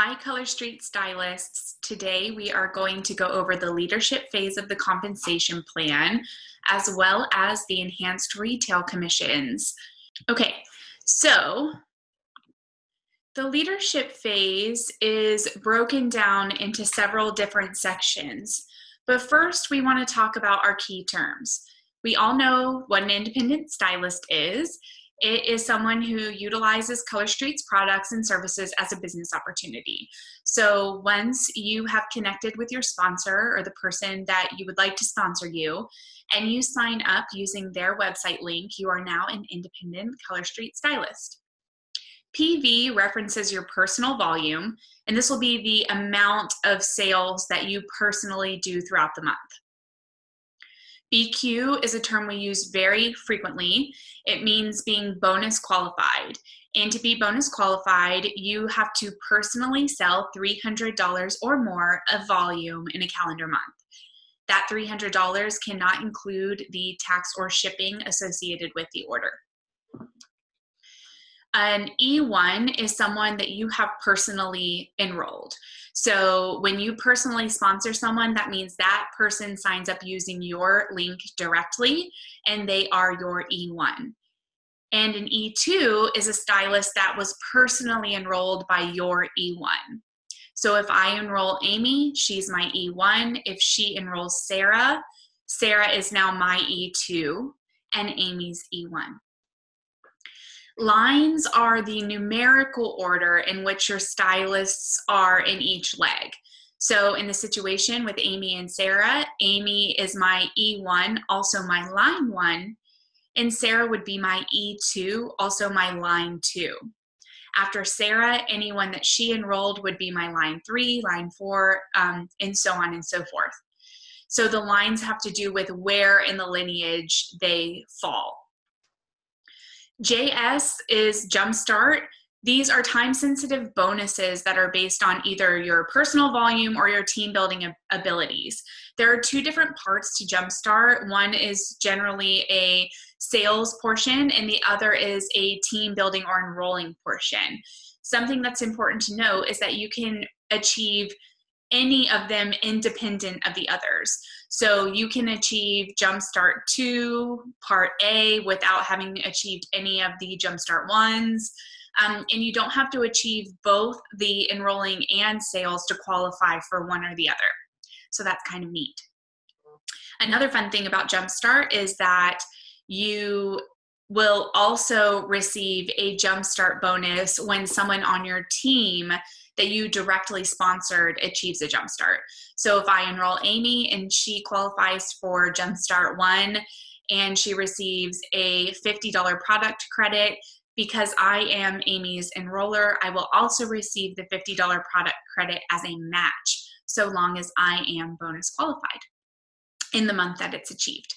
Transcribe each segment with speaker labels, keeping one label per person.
Speaker 1: Hi, Color Street stylists. Today we are going to go over the leadership phase of the compensation plan, as well as the enhanced retail commissions. Okay, so the leadership phase is broken down into several different sections. But first, we want to talk about our key terms. We all know what an independent stylist is. It is someone who utilizes Color Street's products and services as a business opportunity. So once you have connected with your sponsor or the person that you would like to sponsor you, and you sign up using their website link, you are now an independent Color Street stylist. PV references your personal volume, and this will be the amount of sales that you personally do throughout the month. BQ is a term we use very frequently. It means being bonus qualified. And to be bonus qualified, you have to personally sell $300 or more of volume in a calendar month. That $300 cannot include the tax or shipping associated with the order. An E1 is someone that you have personally enrolled. So when you personally sponsor someone, that means that person signs up using your link directly, and they are your E1. And an E2 is a stylist that was personally enrolled by your E1. So if I enroll Amy, she's my E1. If she enrolls Sarah, Sarah is now my E2 and Amy's E1. Lines are the numerical order in which your stylists are in each leg. So in the situation with Amy and Sarah, Amy is my E1, also my line 1, and Sarah would be my E2, also my line 2. After Sarah, anyone that she enrolled would be my line 3, line 4, and so on and so forth. So the lines have to do with where in the lineage they fall. JS is Jumpstart. These are time-sensitive bonuses that are based on either your personal volume or your team building abilities. There are two different parts to Jumpstart. One is generally a sales portion, and the other is a team building or enrolling portion. Something that's important to know is that you can achieve any of them independent of the others. So you can achieve Jumpstart 2, Part A, without having achieved any of the Jumpstart 1s. And you don't have to achieve both the enrolling and sales to qualify for one or the other. So that's kind of neat. Another fun thing about Jumpstart is that you will also receive a Jumpstart bonus when someone on your team that you directly sponsored achieves a Jumpstart. So if I enroll Amy and she qualifies for Jumpstart 1 and she receives a $50 product credit, because I am Amy's enroller, I will also receive the $50 product credit as a match, so long as I am bonus qualified in the month that it's achieved.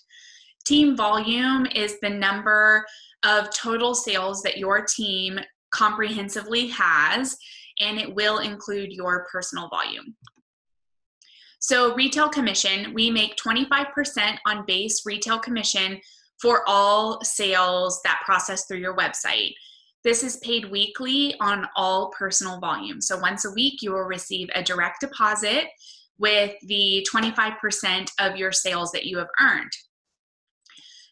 Speaker 1: Team volume is the number of total sales that your team comprehensively has, and it will include your personal volume. So retail commission, we make 25% on base retail commission for all sales that process through your website. This is paid weekly on all personal volume. So once a week, you will receive a direct deposit with the 25% of your sales that you have earned.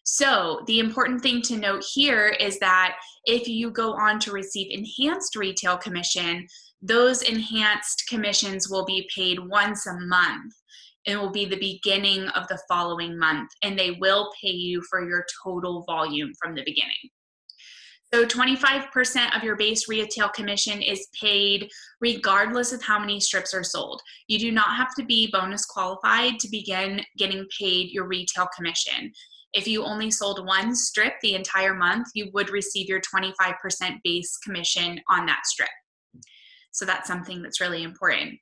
Speaker 1: So the important thing to note here is that if you go on to receive enhanced retail commission, those enhanced commissions will be paid once a month. It will be the beginning of the following month, and they will pay you for your total volume from the beginning. So 25% of your base retail commission is paid regardless of how many strips are sold. You do not have to be bonus qualified to begin getting paid your retail commission. If you only sold one strip the entire month, you would receive your 25% base commission on that strip. So that's something that's really important.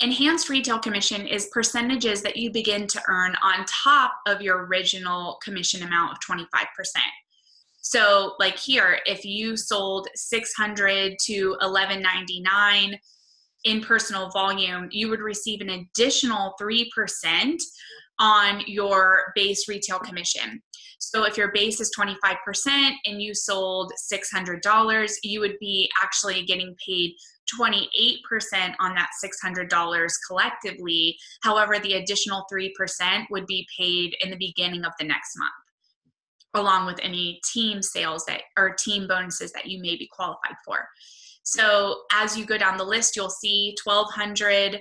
Speaker 1: Enhanced retail commission is percentages that you begin to earn on top of your original commission amount of 25%. So like here, if you sold 600 to 1199 in personal volume, you would receive an additional 3% on your base retail commission. So if your base is 25% and you sold $600, you would be actually getting paid 28% on that $600 collectively. However, the additional 3% would be paid in the beginning of the next month, along with any team sales that or team bonuses that you may be qualified for. So as you go down the list, you'll see $1,200 to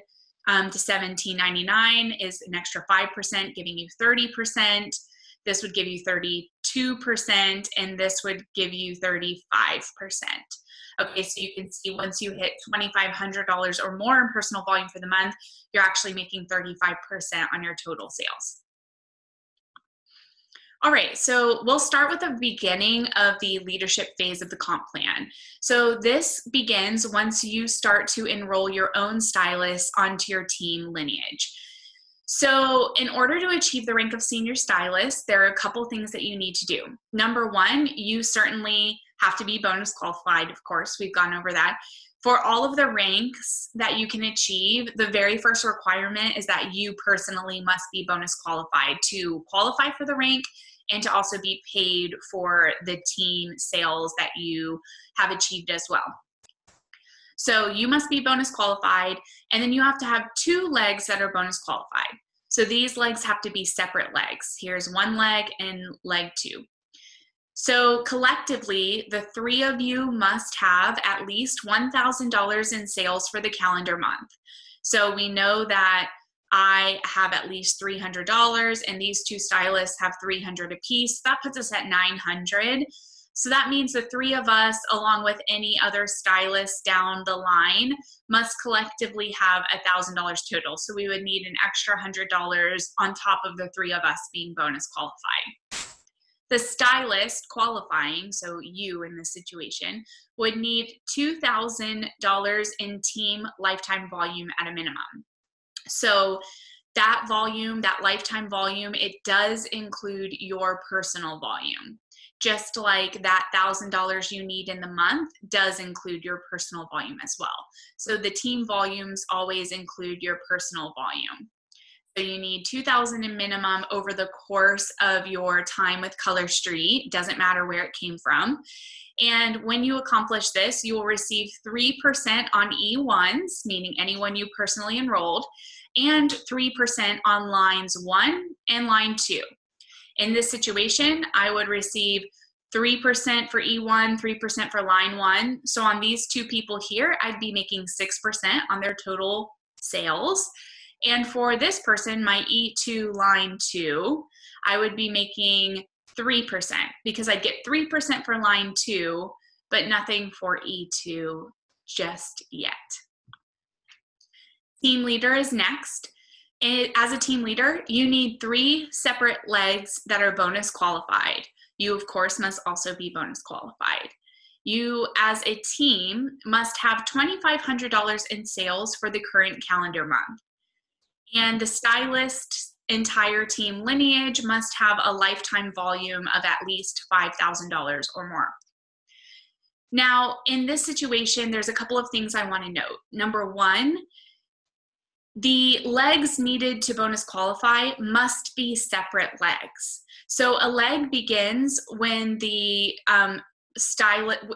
Speaker 1: $1,799 is an extra 5%, giving you 30%. This would give you 32%, and this would give you 35%. Okay, so you can see once you hit $2,500 or more in personal volume for the month, you're actually making 35% on your total sales. All right, so we'll start with the beginning of the leadership phase of the comp plan. So this begins once you start to enroll your own stylist onto your team lineage. So in order to achieve the rank of senior stylist, there are a couple things that you need to do. Number one, you certainly have to be bonus qualified, of course, we've gone over that. For all of the ranks that you can achieve, the very first requirement is that you personally must be bonus qualified to qualify for the rank and to also be paid for the team sales that you have achieved as well. So you must be bonus qualified, and then you have to have 2 legs that are bonus qualified. So these legs have to be separate legs. Here's 1 leg and leg 2. So collectively, the 3 of you must have at least $1,000 in sales for the calendar month. So we know that I have at least $300 and these 2 stylists have $300 apiece. That puts us at $900. So that means the 3 of us, along with any other stylist down the line, must collectively have $1,000 total. So we would need an extra $100 on top of the 3 of us being bonus qualified. The stylist qualifying, so you in this situation, would need $2,000 in team lifetime volume at a minimum. So that volume, that lifetime volume, it does include your personal volume. Just like that $1,000 you need in the month does include your personal volume as well. So the team volumes always include your personal volume. So you need $2,000 in minimum over the course of your time with Color Street. Doesn't matter where it came from. And when you accomplish this, you will receive 3% on E1s, meaning anyone you personally enrolled, and 3% on lines 1 and line 2. In this situation, I would receive 3% for E1, 3% for line 1. So on these 2 people here, I'd be making 6% on their total sales. And for this person, my E2 line 2, I would be making 3% because I'd get 3% for line 2, but nothing for E2 just yet. Team leader is next. As a team leader, you need 3 separate legs that are bonus qualified. You, of course, must also be bonus qualified. You, as a team, must have $2,500 in sales for the current calendar month. And the stylist's entire team lineage must have a lifetime volume of at least $5,000 or more. Now, in this situation, there's a couple of things I want to note. Number one, the legs needed to bonus qualify must be separate legs. So a leg begins when the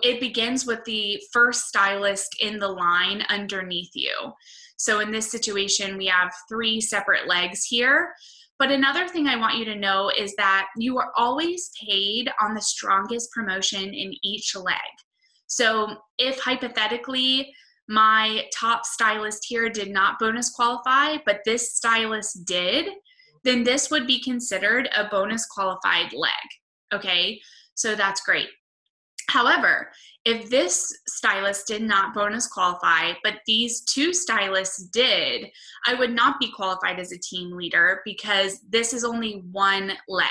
Speaker 1: it begins with the first stylist in the line underneath you. So in this situation, we have 3 separate legs here. But another thing I want you to know is that you are always paid on the strongest promotion in each leg. So if hypothetically my top stylist here did not bonus qualify, but this stylist did, then this would be considered a bonus qualified leg. Okay, so that's great. However, if this stylist did not bonus qualify, but these 2 stylists did, I would not be qualified as a team leader because this is only 1 leg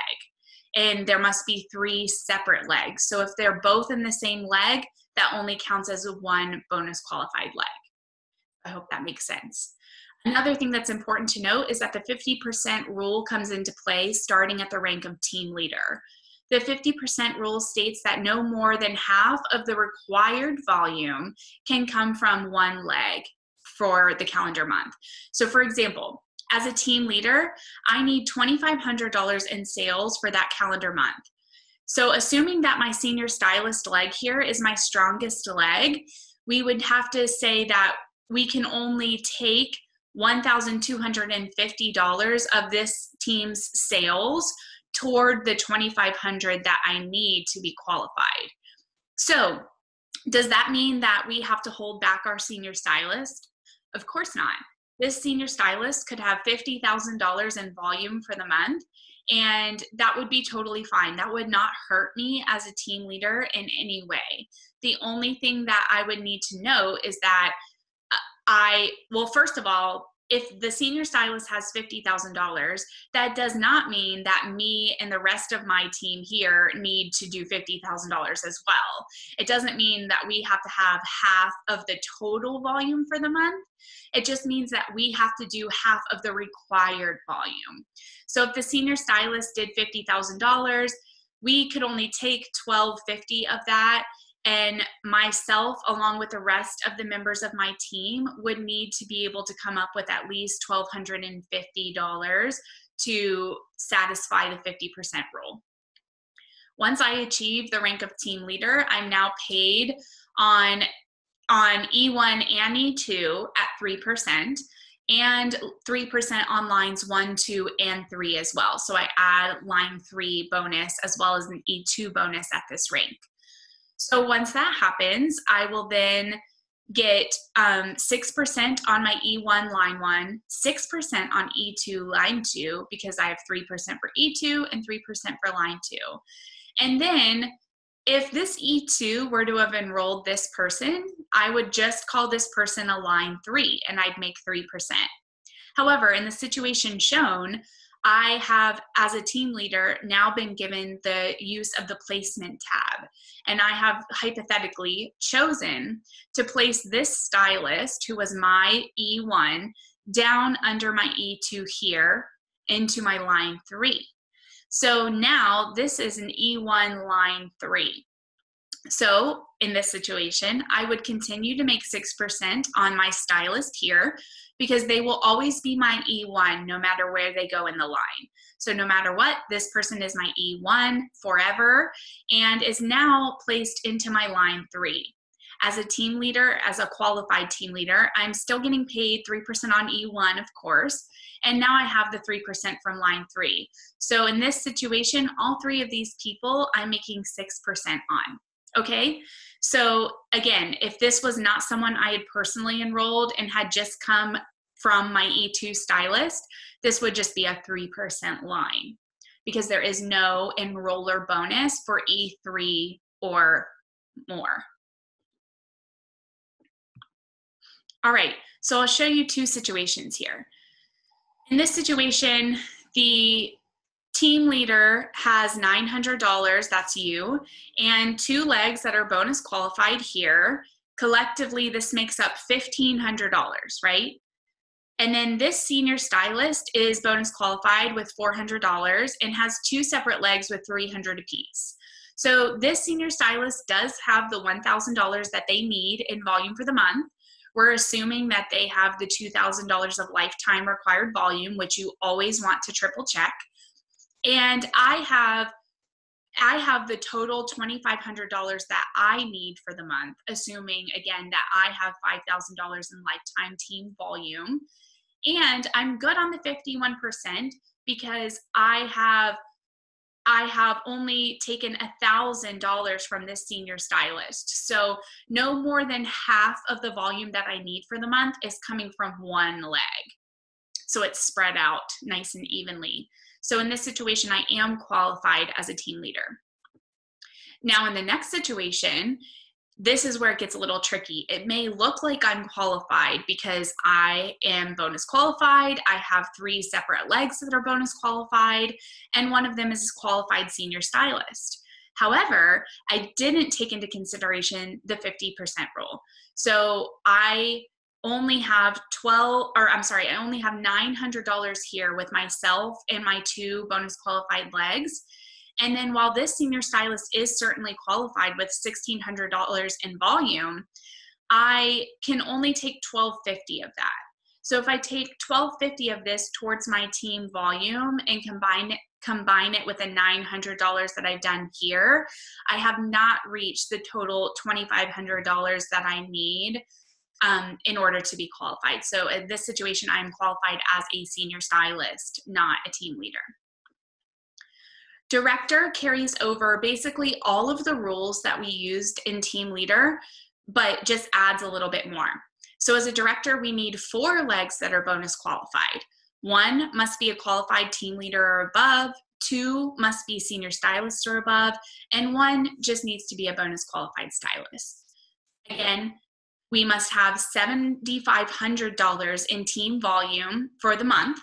Speaker 1: and there must be 3 separate legs. So if they're both in the same leg, that only counts as 1 bonus qualified leg. I hope that makes sense. Another thing that's important to note is that the 50% rule comes into play starting at the rank of team leader. The 50% rule states that no more than half of the required volume can come from 1 leg for the calendar month. So for example, as a team leader, I need $2,500 in sales for that calendar month. So assuming that my senior stylist leg here is my strongest leg, we would have to say that we can only take $1,250 of this team's sales toward the $2,500 that I need to be qualified. So does that mean that we have to hold back our senior stylist? Of course not. This senior stylist could have $50,000 in volume for the month, and that would be totally fine. That would not hurt me as a team leader in any way. The only thing that I would need to know is that well, first of all, if the senior stylist has $50,000, that does not mean that me and the rest of my team here need to do $50,000 as well. It doesn't mean that we have to have half of the total volume for the month. It just means that we have to do half of the required volume. So if the senior stylist did $50,000, we could only take $1,250 of that, and myself, along with the rest of the members of my team, would need to be able to come up with at least $1,250 to satisfy the 50% rule. Once I achieve the rank of team leader, I'm now paid on E1 and E2 at 3%, and 3% on lines 1, 2, and 3 as well. So I add line 3 bonus as well as an E2 bonus at this rank. So once that happens, I will then get 6% on my E1 line 1, 6% on E2 line 2, because I have 3% for E2 and 3% for line 2. And then if this E2 were to have enrolled this person, I would just call this person a line 3 and I'd make 3%. However, in the situation shown, I have, as a team leader, now been given the use of the placement tab. And I have hypothetically chosen to place this stylist, who was my E1, down under my E2 here into my line 3. So now this is an E1 line 3. So in this situation, I would continue to make 6% on my stylist here, because they will always be my E1 no matter where they go in the line. So no matter what, this person is my E1 forever and is now placed into my line 3. As a team leader, as a qualified team leader, I'm still getting paid 3% on E1, of course, and now I have the 3% from line 3. So in this situation, all 3 of these people I'm making 6% on. Okay, so again, if this was not someone I had personally enrolled and had just come from my E2 stylist, this would just be a 3% line, because there is no enroller bonus for E3 or more. All right, so I'll show you 2 situations here. In this situation, the team leader has $900, that's you, and 2 legs that are bonus qualified here. Collectively, this makes up $1,500, right? And then this senior stylist is bonus qualified with $400 and has 2 separate legs with $300 apiece. So this senior stylist does have the $1,000 that they need in volume for the month. We're assuming that they have the $2,000 of lifetime required volume, which you always want to triple check. And I have the total $2,500 that I need for the month, assuming, again, that I have $5,000 in lifetime team volume. And I'm good on the 51% because I have only taken $1,000 from this senior stylist. So no more than half of the volume that I need for the month is coming from one leg. So it's spread out nice and evenly. So in this situation, I am qualified as a team leader. Now in the next situation, this is where it gets a little tricky. It may look like I'm qualified because I am bonus qualified. I have 3 separate legs that are bonus qualified, and one of them is a qualified senior stylist. However, I didn't take into consideration the 50% rule. So I only have I only have $900 here with myself and my 2 bonus qualified legs. And then while this senior stylist is certainly qualified with $1,600 in volume, I can only take $1,250 of that. So if I take $1,250 of this towards my team volume and combine it with the $900 that I've done here, I have not reached the total $2,500 that I need in order to be qualified. So in this situation, I'm qualified as a senior stylist, not a team leader. Director carries over basically all of the rules that we used in team leader, but just adds a little bit more. So as a director, we need 4 legs that are bonus qualified. 1 must be a qualified team leader or above, 2 must be senior stylist or above, and 1 just needs to be a bonus qualified stylist. Again, we must have $7,500 in team volume for the month.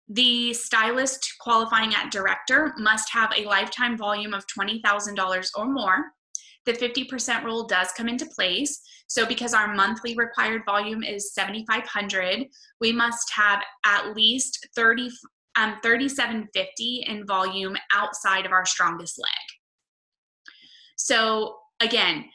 Speaker 1: The stylist qualifying at director must have a lifetime volume of $20,000 or more. The 50% rule does come into place. So because our monthly required volume is $7,500, we must have at least $3,750 in volume outside of our strongest leg. So again,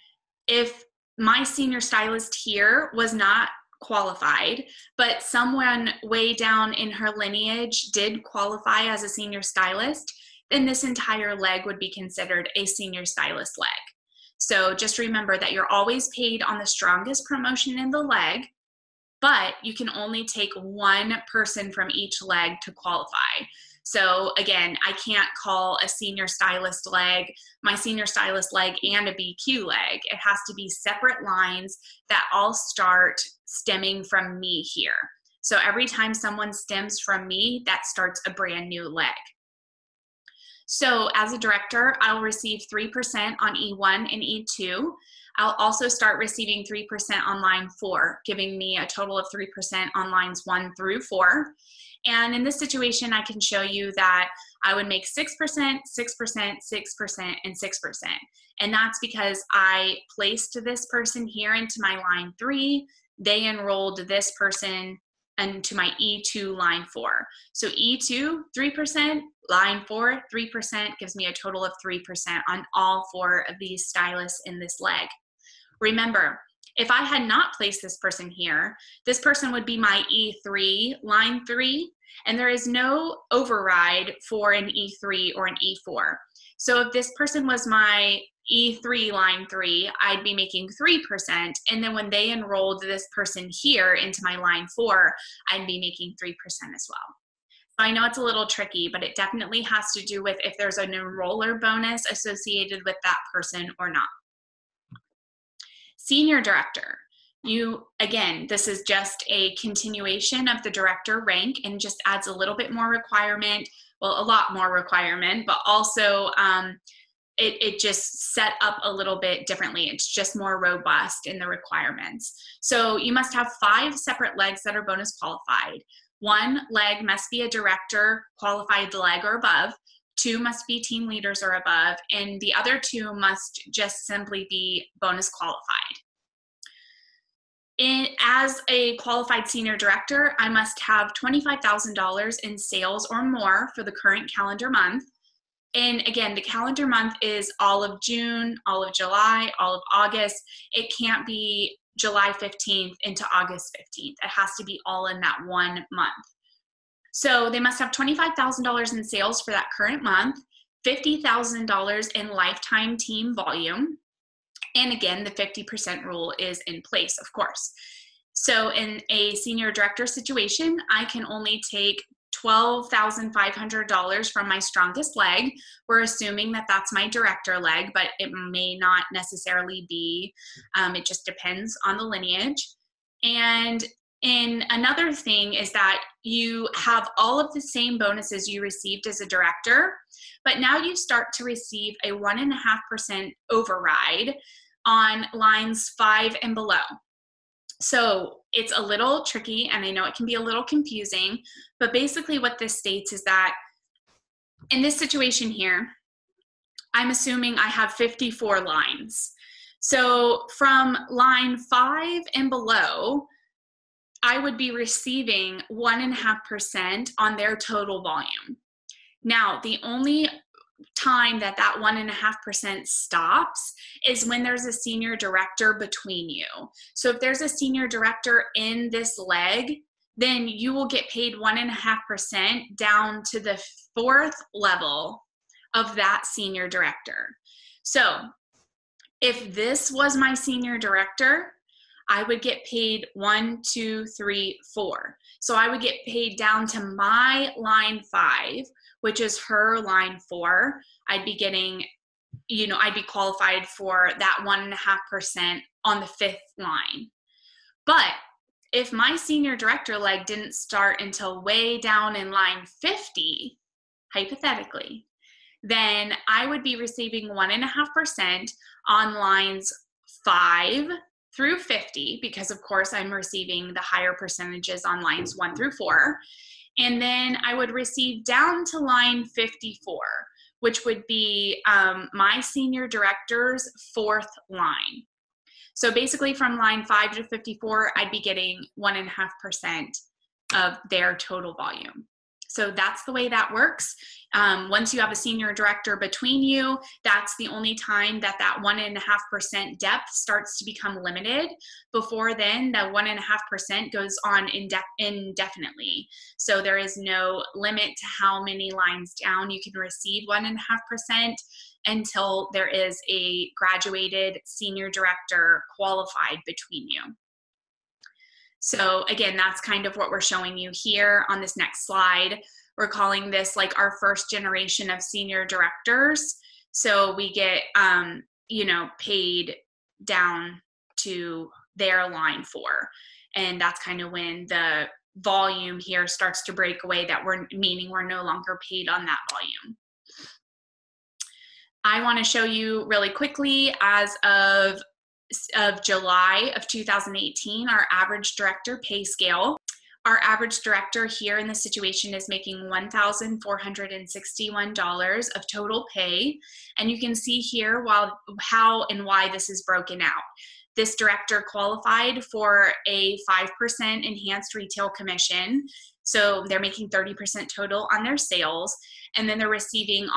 Speaker 1: if my senior stylist here was not qualified, but someone way down in her lineage did qualify as a senior stylist, then this entire leg would be considered a senior stylist leg. So just remember that you're always paid on the strongest promotion in the leg, but you can only take 1 person from each leg to qualify. So again, I can't call a senior stylist leg my senior stylist leg and a BQ leg. It has to be separate lines that all start stemming from me here. So every time someone stems from me, that starts a brand new leg. So as a director, I'll receive 3% on E1 and E2. I'll also start receiving 3% on line 4, giving me a total of 3% on lines 1 through 4. And in this situation, I can show you that I would make 6%, 6%, 6%, and 6%. And that's because I placed this person here into my line 3. They enrolled this person into my E2 line 4. So E2, 3%, line 4, 3%, gives me a total of 3% on all 4 of these stylists in this leg. Remember, if I had not placed this person here, this person would be my E3, line 3, and there is no override for an E3 or an E4. So if this person was my E3, line 3, I'd be making 3%, and then when they enrolled this person here into my line 4, I'd be making 3% as well. So I know it's a little tricky, but it definitely has to do with if there's an enroller bonus associated with that person or not. Senior director. Again, this is just a continuation of the director rank and just adds a little bit more requirement, well, a lot more requirement, but also it just set up a little bit differently. It's just more robust in the requirements. So you must have 5 separate legs that are bonus qualified. 1 leg must be a director qualified leg or above. 2 must be team leaders or above, and the other 2 must just simply be bonus qualified. As a qualified senior director, I must have $25,000 in sales or more for the current calendar month. And again, the calendar month is all of June, all of July, all of August. It can't be July 15th into August 15th. It has to be all in that 1 month. So they must have $25,000 in sales for that current month, $50,000 in lifetime team volume. And again, the 50% rule is in place, of course. So in a senior director situation, I can only take $12,500 from my strongest leg. We're assuming that that's my director leg, but it may not necessarily be. It just depends on the lineage. And another thing is that you have all of the same bonuses you received as a director, but now you start to receive a 1.5% override on lines 5 and below. So it's a little tricky, and I know it can be a little confusing, but basically what this states is that in this situation here, I'm assuming I have 54 lines. So from line 5 and below, I would be receiving 1.5% on their total volume. Now, the only time that 1.5% stops is when there's a senior director between you. So if there's a senior director in this leg, then you will get paid 1.5% down to the 4th level of that senior director. So if this was my senior director, I would get paid 1, 2, 3, 4. So I would get paid down to my line 5, which is her line 4. I'd be getting, I'd be qualified for that 1.5% on the 5th line. But if my senior director leg didn't start until way down in line 50, hypothetically, then I would be receiving 1.5% on lines 5 through 50, because of course I'm receiving the higher percentages on lines 1 through 4. And then I would receive down to line 54, which would be my senior director's 4th line. So basically from line 5 to 54, I'd be getting 1.5% of their total volume. So that's the way that works. Once you have a senior director between you, that's the only time that 1.5% depth starts to become limited. Before then, the 1.5% goes on indefinitely. So there is no limit to how many lines down you can receive 1.5% until there is a graduated senior director qualified between you. So again, that's kind of what we're showing you here on this next slide. We're calling this like our first generation of senior directors. So we get, paid down to their line 4. And that's kind of when the volume here starts to break away, meaning we're no longer paid on that volume. I want to show you really quickly, as of July of 2018, our average director pay scale. Our average director here in this situation is making $1,461 of total pay. And you can see here how and why this is broken out. This director qualified for a 5% enhanced retail commission. So they're making 30% total on their sales. And then they're receiving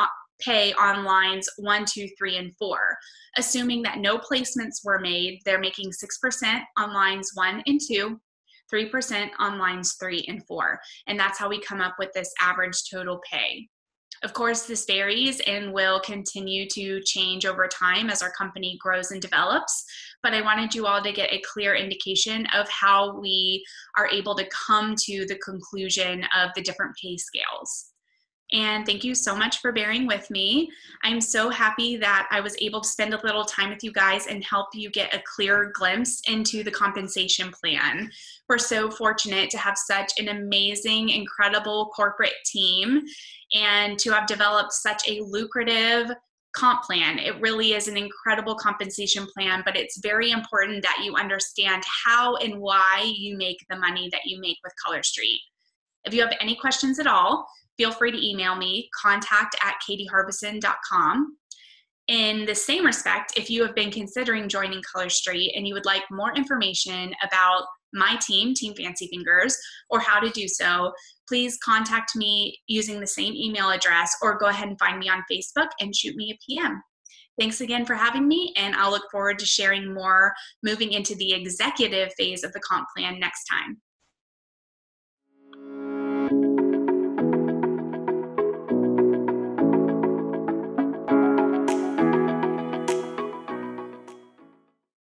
Speaker 1: pay on lines 1, 2, 3, and 4. Assuming that no placements were made, they're making 6% on lines 1 and 2, 3% on lines 3 and 4. And that's how we come up with this average total pay. Of course, this varies and will continue to change over time as our company grows and develops. But I wanted you all to get a clear indication of how we are able to come to the conclusion of the different pay scales. And thank you so much for bearing with me. I'm so happy that I was able to spend a little time with you guys and help you get a clear glimpse into the compensation plan. We're so fortunate to have such an amazing, incredible corporate team and to have developed such a lucrative comp plan. It really is an incredible compensation plan, but it's very important that you understand how and why you make the money that you make with Color Street. If you have any questions at all, feel free to email me, contact@katieharbison.com. In the same respect, if you have been considering joining Color Street and you would like more information about my team, Team Fancy Fingers, or how to do so, please contact me using the same email address or go ahead and find me on Facebook and shoot me a PM. Thanks again for having me, and I'll look forward to sharing more moving into the executive phase of the comp plan next time.